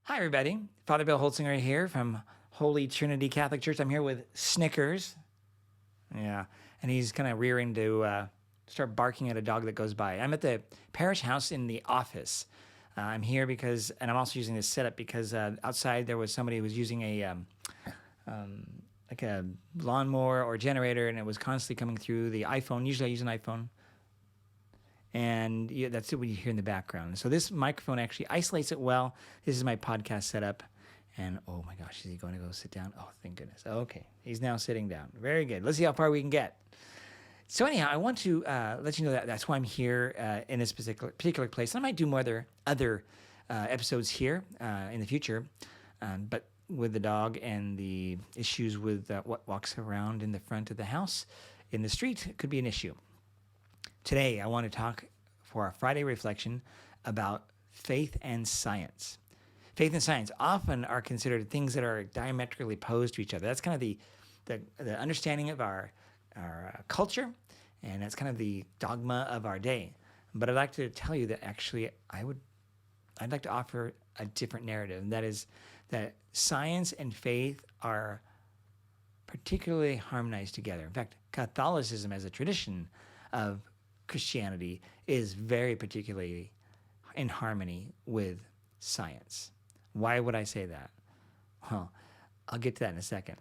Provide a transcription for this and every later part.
Hi, everybody. Father Bill Holtzinger here from Holy Trinity Catholic Church. I'm here with Snickers. Yeah, and he's kind of rearing to start barking at a dog that goes by. I'm at the parish house in the office. I'm here because, and I'm also using this setup because outside there was somebody who was using like a lawnmower or generator, and it was constantly coming through the iPhone. Usually I use an iPhone. And that's what you hear in the background. So this microphone actually isolates it well. This is my podcast setup. And oh my gosh, is he going to go sit down? Oh, thank goodness. Okay, he's now sitting down. Very good. Let's see how far we can get. So anyhow, I want to let you know that that's why I'm here in this particular place. And I might do more other episodes here in the future, but with the dog and the issues with what walks around in the front of the house, in the street, it could be an issue. Today, I want to talk for our Friday reflection about faith and science. Faith and science often are considered things that are diametrically opposed to each other. That's kind of the understanding of our culture, and that's kind of the dogma of our day. But I'd like to tell you that actually I'd like to offer a different narrative, and that is that science and faith are particularly harmonized together. In fact, Catholicism as a tradition of Christianity is very particularly in harmony with science. Why would I say that? Well, I'll get to that in a second.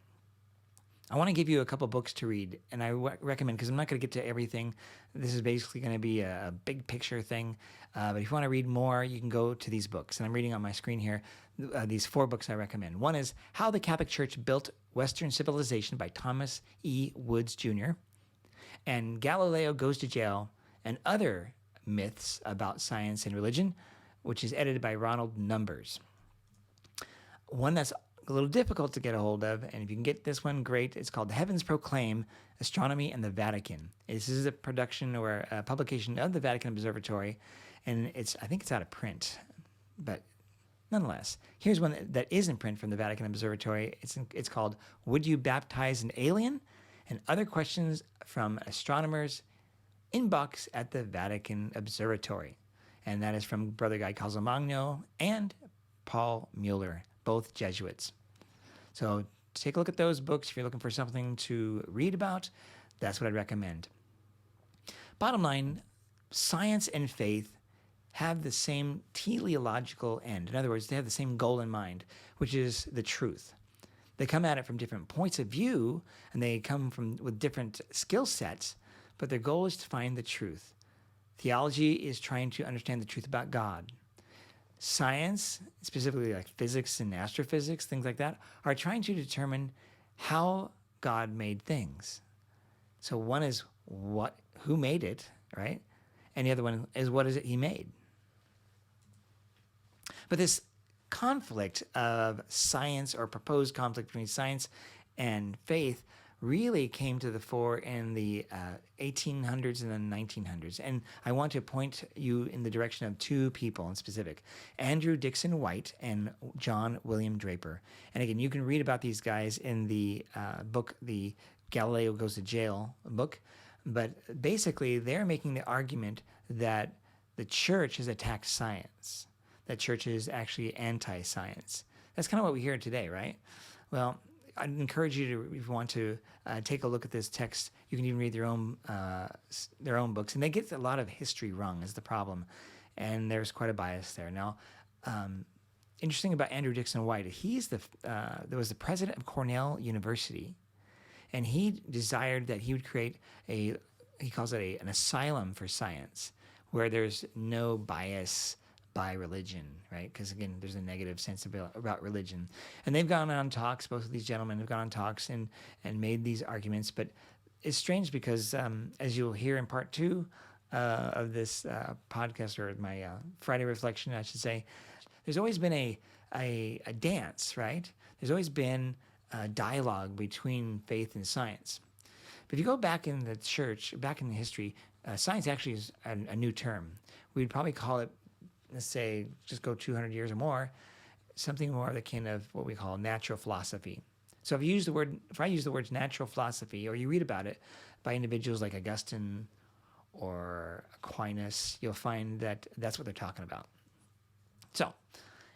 I want to give you a couple books to read, and I recommend, because I'm not going to get to everything. This is basically going to be a big picture thing. But if you want to read more, you can go to these books. And I'm reading on my screen here these 4 books I recommend. One is How the Catholic Church Built Western Civilization by Thomas E. Woods, Jr., and Galileo Goes to Jail, and Other Myths About Science and Religion, which is edited by Ronald Numbers. One that's a little difficult to get a hold of, and if you can get this one, great. It's called Heavens Proclaim, Astronomy and the Vatican. This is a production or a publication of the Vatican Observatory, and I think it's out of print, but nonetheless, here's one that is in print from the Vatican Observatory. It's called Would You Baptize an Alien? And Other Questions from Astronomers' Inbox at the Vatican Observatory. And that is from Brother Guy Calzamagno and Paul Mueller, both Jesuits. So take a look at those books. If you're looking for something to read about, that's what I'd recommend. Bottom line, science and faith have the same teleological end. In other words, they have the same goal in mind, which is the truth. They come at it from different points of view, and they come with different skill sets, but their goal is to find the truth. Theology is trying to understand the truth about God. Science, specifically like physics and astrophysics, things like that, are trying to determine how God made things. So one is who made it, right? And the other one is what is it he made? But this conflict of science, or proposed conflict between science and faith, really came to the fore in the 1800s and the 1900s. And I want to point you in the direction of 2 people in specific, Andrew Dixon White and John William Draper. And again, you can read about these guys in the book, the Galileo Goes to Jail book. But basically, they're making the argument that the church has attacked science. That church is actually anti-science. That's kind of what we hear today, right? Well, I'd encourage you to, if you want to, take a look at this text. You can even read their own books, and they get a lot of history wrong is the problem, and there's quite a bias there. Now, interesting about Andrew Dixon White, there was the president of Cornell University, and he desired that he would create he calls it an asylum for science, where there's no bias by religion, right? Because again, there's a negative sense about religion. And they've gone on talks, both of these gentlemen have gone on talks and made these arguments. But it's strange because as you'll hear in part 2 of this podcast, or my Friday reflection, I should say, there's always been a dance, right? There's always been a dialogue between faith and science. But if you go back in the church, back in the history, science actually is a new term. We'd probably call it, let's say, just go 200 years or more, something more akin of what we call natural philosophy. So if I use the words natural philosophy, or you read about it by individuals like Augustine or Aquinas, you'll find that that's what they're talking about. So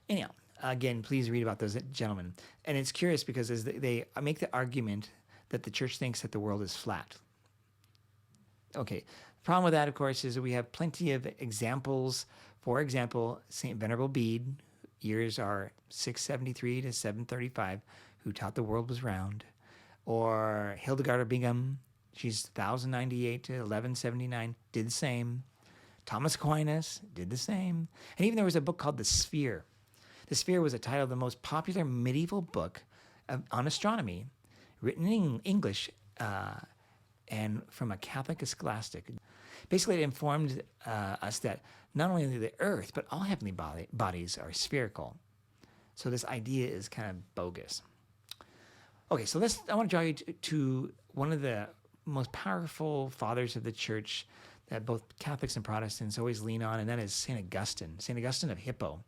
anyhow, Again, please read about those gentlemen. And it's curious because as they make the argument that the church thinks that the world is flat. Okay, the problem with that, of course, is that we have plenty of examples. For example, St. Venerable Bede, years are 673 to 735, who taught the world was round. Or Hildegard of Bingen, she's 1098 to 1179, did the same. Thomas Aquinas did the same. And even there was a book called The Sphere. The Sphere was a title of the most popular medieval book on astronomy, written in English and from a Catholic scholastic. Basically, it informed us that not only the Earth, but all heavenly bodies are spherical. So this idea is kind of bogus. Okay, so I want to draw you to one of the most powerful fathers of the church that both Catholics and Protestants always lean on, and that is St. Augustine, St. Augustine of Hippo.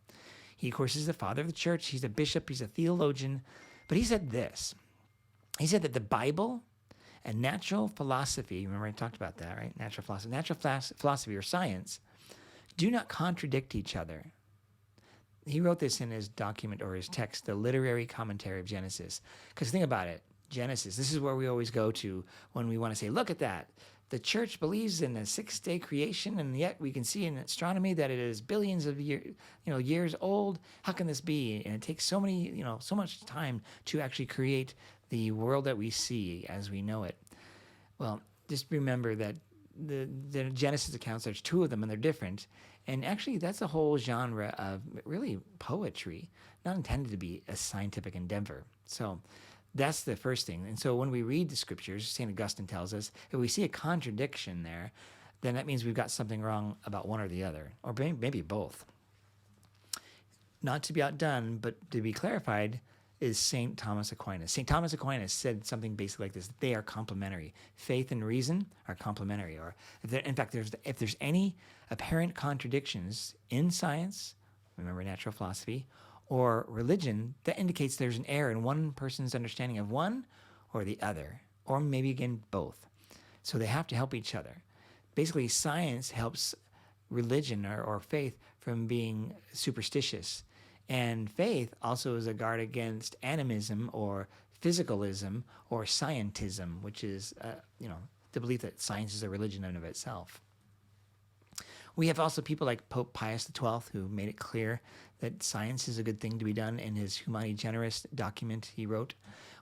He, of course, is the father of the church. He's a bishop. He's a theologian. But he said this. He said that the Bible and natural philosophy, remember I talked about that, right? Natural philosophy or science, do not contradict each other. He wrote this in his document or his text, the Literary Commentary of Genesis. Because think about it, Genesis, this is where we always go to when we want to say, look at that. The church believes in a 6-day creation, and yet we can see in astronomy that it is billions of years old. How can this be? And it takes so much time to actually create the world that we see as we know it. Well, just remember that the Genesis accounts, there's 2 of them, and they're different. And actually, that's a whole genre of really poetry, not intended to be a scientific endeavor. So that's the first thing. And so when we read the scriptures, St. Augustine tells us, if we see a contradiction there, then that means we've got something wrong about one or the other, or maybe both. Not to be outdone, but to be clarified, is St. Thomas Aquinas. St. Thomas Aquinas said something basically like this: they are complementary. Faith and reason are complementary. Or if there's any apparent contradictions in science, remember natural philosophy, or religion, that indicates there's an error in one person's understanding of one or the other, or maybe again both. So they have to help each other. Basically, science helps religion or faith from being superstitious. And faith also is a guard against animism or physicalism or scientism, which is the belief that science is a religion in and of itself. We have also people like Pope Pius XII, who made it clear that science is a good thing to be done in his Humani Generis document he wrote.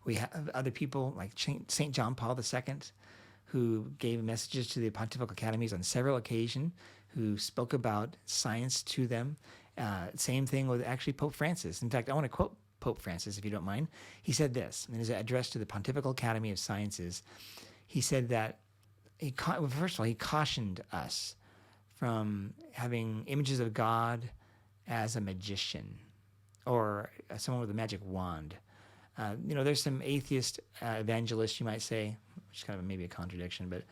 We have other people like St. John Paul II, who gave messages to the Pontifical Academies on several occasions, who spoke about science to them. Same thing with actually Pope Francis. In fact, I want to quote Pope Francis, if you don't mind. He said this in his address to the Pontifical Academy of Sciences. He said that, first of all, he cautioned us from having images of God as a magician or someone with a magic wand. There's some atheist evangelists, you might say, which is kind of maybe a contradiction, but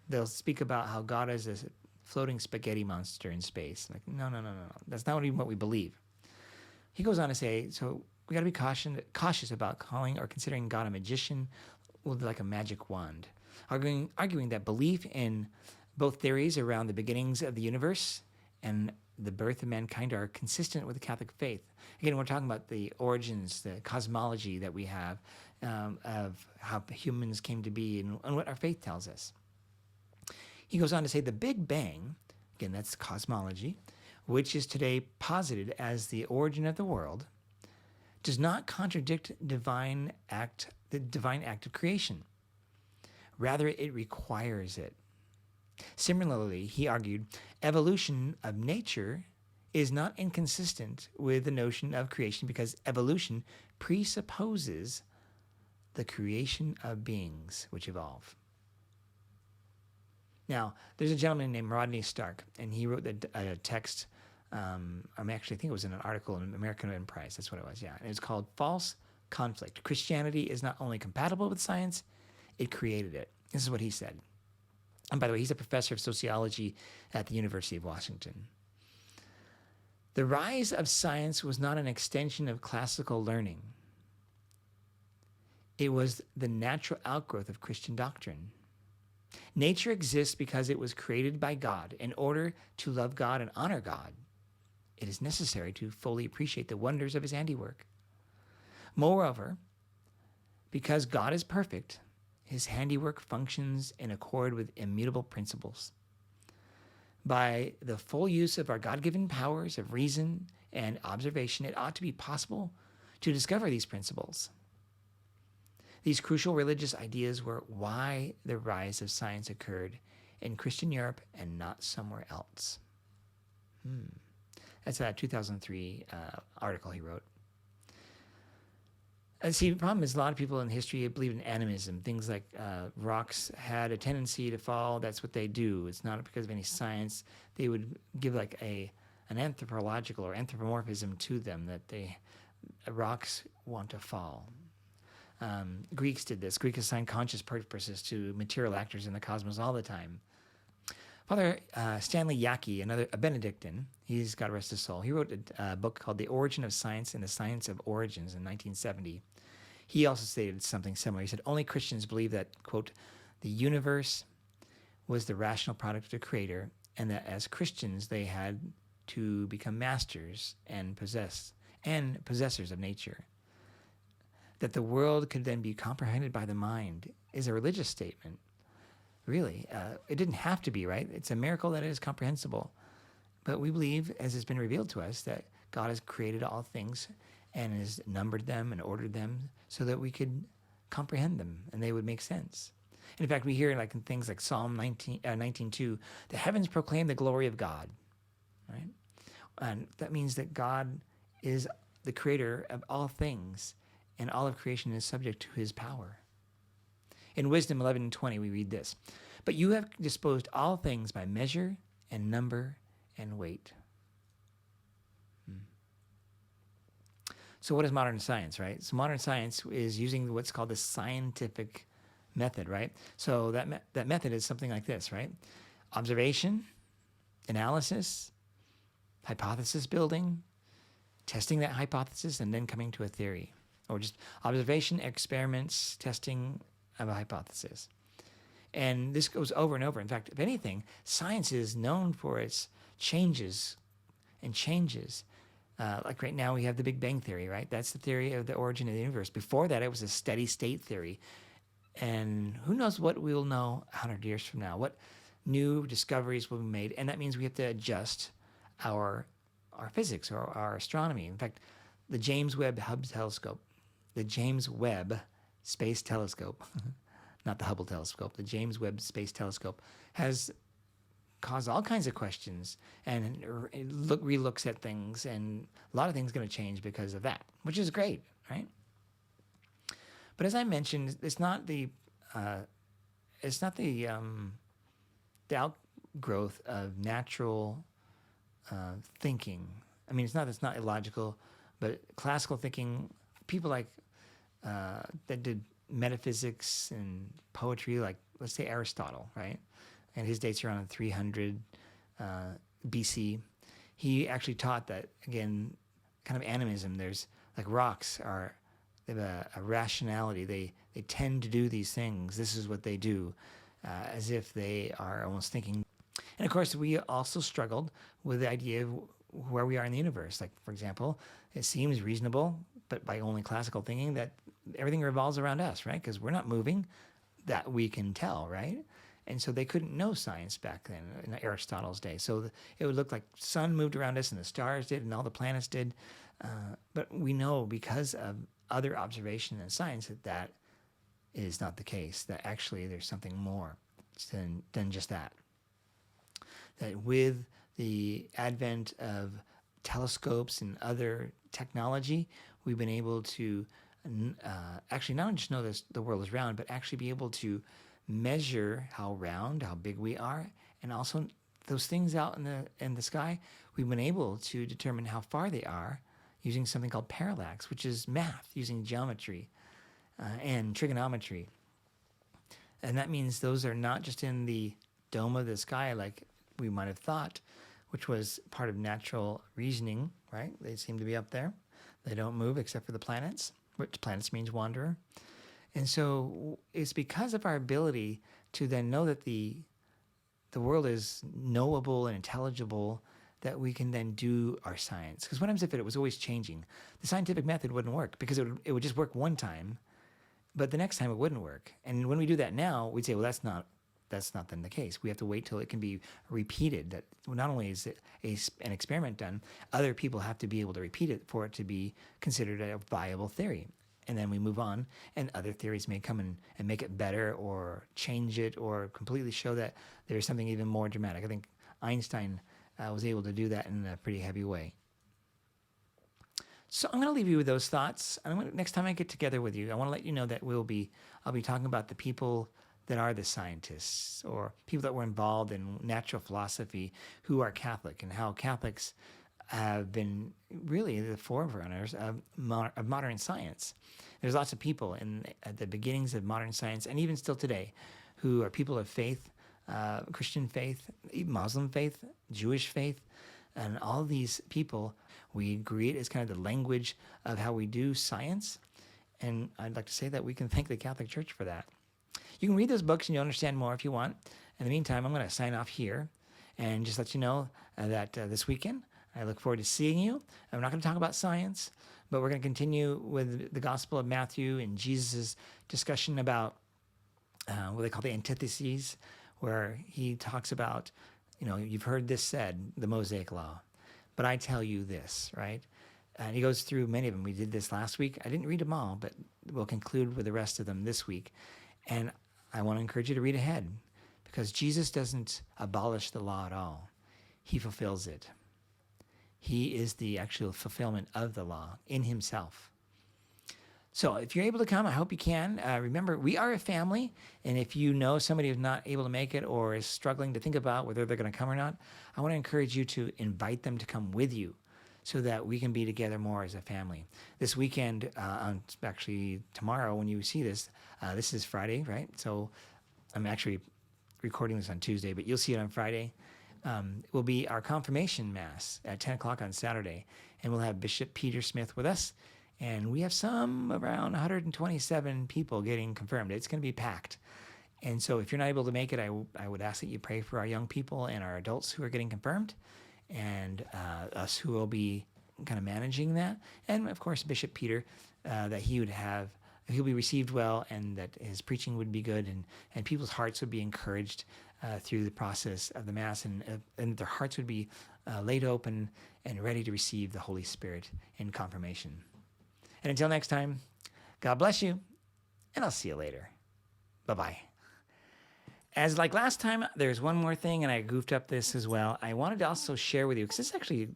they'll speak about how God is this floating spaghetti monster in space. Like, no. That's not even what we believe. He goes on to say, so we got to be cautious about calling or considering God a magician with like a magic wand, arguing that belief in both theories around the beginnings of the universe and the birth of mankind are consistent with the Catholic faith. Again, we're talking about the origins, the cosmology that we have of how humans came to be and what our faith tells us. He goes on to say the Big Bang, again, that's cosmology, which is today posited as the origin of the world, does not contradict the divine act of creation. Rather, it requires it. Similarly, he argued, evolution of nature is not inconsistent with the notion of creation because evolution presupposes the creation of beings which evolve. Now, there's a gentleman named Rodney Stark, and he wrote a text, I think it was in an article in American Enterprise, that's what it was, yeah. And it was called False Conflict. Christianity is not only compatible with science, it created it. This is what he said. And by the way, he's a professor of sociology at the University of Washington. The rise of science was not an extension of classical learning. It was the natural outgrowth of Christian doctrine. Nature exists because it was created by God in order to love God and honor God. it is necessary to fully appreciate the wonders of his handiwork. Moreover, because God is perfect, his handiwork functions in accord with immutable principles. By the full use of our God-given powers of reason and observation, it ought to be possible to discover these principles. These crucial religious ideas were why the rise of science occurred in Christian Europe and not somewhere else. That's a 2003 article he wrote. See, the problem is a lot of people in history believe in animism. Things like rocks had a tendency to fall. That's what they do. It's not because of any science. They would give like an anthropological or anthropomorphism to them, that rocks want to fall. Greeks did this. Greeks assigned conscious purposes to material actors in the cosmos all the time. Father Stanley Yaki, a Benedictine, he's God rest his soul, he wrote a book called The Origin of Science and the Science of Origins in 1970. He also stated something similar. He said, only Christians believe that, quote, the universe was the rational product of the Creator, and that as Christians they had to become masters and possessors of nature. That the world could then be comprehended by the mind is a religious statement. Really, it didn't have to be, right? It's a miracle that it is comprehensible. But we believe, as has been revealed to us, that God has created all things and has numbered them and ordered them so that we could comprehend them and they would make sense. And in fact, we hear like in things like Psalm 19:2, the heavens proclaim the glory of God, right? And that means that God is the creator of all things, and all of creation is subject to his power. In Wisdom 11:20, we read this, but you have disposed all things by measure and number and weight. So what is modern science, right? So modern science is using what's called the scientific method, right? So that method is something like this, right? Observation, analysis, hypothesis building, testing that hypothesis, and then coming to a theory. Or just observation, experiments, testing of a hypothesis. And this goes over and over. In fact, if anything, science is known for its changes and changes. Like right now we have the Big Bang Theory, right? That's the theory of the origin of the universe. Before that, it was a steady state theory. And who knows what we'll know 100 years from now, what new discoveries will be made. And that means we have to adjust our physics or our astronomy. In fact, the James Webb Space Telescope, not the Hubble telescope, the James Webb Space Telescope has caused all kinds of questions and relooks at things, and a lot of things are going to change because of that, which is great, right? But as I mentioned, it's not the outgrowth of natural thinking. I mean, it's not illogical, but classical thinking, people like that did metaphysics and poetry, like let's say Aristotle, right? And his dates are around 300 BC. He actually taught that, again, kind of animism. There's like rocks they have a rationality. They tend to do these things. This is what they do, as if they are almost thinking. And of course, we also struggled with the idea of where we are in the universe. Like, for example, it seems reasonable, but by only classical thinking, that everything revolves around us, right? Because we're not moving, that we can tell, right? And so they couldn't know science back then in Aristotle's day. So it would look like the sun moved around us and the stars did and all the planets did. But we know because of other observation and science that is not the case, that actually there's something more than just that. That with the advent of telescopes and other technology, we've been able to actually not just know the world is round, but actually be able to measure how big we are, and also those things out in the sky, we've been able to determine how far they are using something called parallax, which is math using geometry and trigonometry. And that means those are not just in the dome of the sky like we might have thought, which was part of natural reasoning, right? They seem to be up there. They don't move except for the planets, which planets means wanderer. And so it's because of our ability to then know that the world is knowable and intelligible, that we can then do our science. Because what happens if it was always changing? The scientific method wouldn't work because it would just work one time, but the next time it wouldn't work. And when we do that now, we'd say, well, that's not then the case. We have to wait till it can be repeated. That not only is it an experiment done, other people have to be able to repeat it for it to be considered a viable theory. And then we move on, and other theories may come and make it better or change it or completely show that there's something even more dramatic. I think Einstein was able to do that in a pretty heavy way. So I'm going to leave you with those thoughts. Next time I get together with you, I want to let you know that I'll be talking about the people that are the scientists or people that were involved in natural philosophy who are Catholic, and how Catholics have been really the forerunners of modern science. There's lots of people at the beginnings of modern science, and even still today, who are people of faith, Christian faith, Muslim faith, Jewish faith, and all these people, we agree it is kind of the language of how we do science. And I'd like to say that we can thank the Catholic Church for that. You can read those books and you'll understand more if you want. In the meantime, I'm going to sign off here and just let you know that this weekend, I look forward to seeing you. I'm not going to talk about science, but we're going to continue with the Gospel of Matthew and Jesus' discussion about what they call the antitheses, where he talks about, you've heard this said, the Mosaic Law, but I tell you this, right? And he goes through many of them. We did this last week. I didn't read them all, but we'll conclude with the rest of them this week. And I want to encourage you to read ahead, because Jesus doesn't abolish the law at all. He fulfills it. He is the actual fulfillment of the law in himself. So if you're able to come, I hope you can. Remember, we are a family, and if you know somebody who's not able to make it or is struggling to think about whether they're going to come or not, I want to encourage you to invite them to come with you so that we can be together more as a family. This weekend, actually tomorrow when you see this, this is Friday, right? So I'm actually recording this on Tuesday, but you'll see it on Friday. It will be our confirmation mass at 10 o'clock on Saturday, and we'll have Bishop Peter Smith with us. And we have some around 127 people getting confirmed. It's going to be packed. And so if you're not able to make it, I would ask that you pray for our young people and our adults who are getting confirmed, and us who will be kind of managing that. And of course, Bishop Peter, that he'll be received well, and that his preaching would be good, and people's hearts would be encouraged through the process of the Mass, and their hearts would be laid open and ready to receive the Holy Spirit in confirmation. And until next time, God bless you, and I'll see you later. Bye-bye. As like last time, there's one more thing, and I goofed up this as well. I wanted to also share with you, because this actually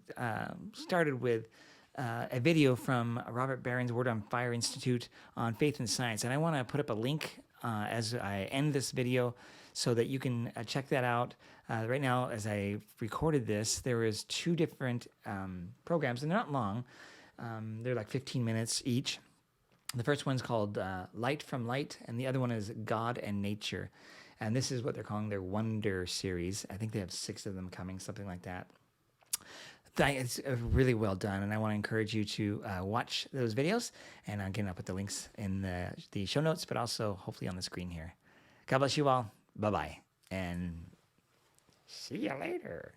started with a video from Robert Barron's Word on Fire Institute on Faith and Science. And I want to put up a link as I end this video so that you can check that out. Right now, as I recorded this, there is 2 different programs, and they're not long. They're like 15 minutes each. The first one's called Light from Light, and the other one is God and Nature. And this is what they're calling their Wonder series. I think they have 6 of them coming, something like that. It's really well done, and I want to encourage you to watch those videos. And again, I'll put the links in the show notes, but also hopefully on the screen here. God bless you all. Bye-bye, and see you later.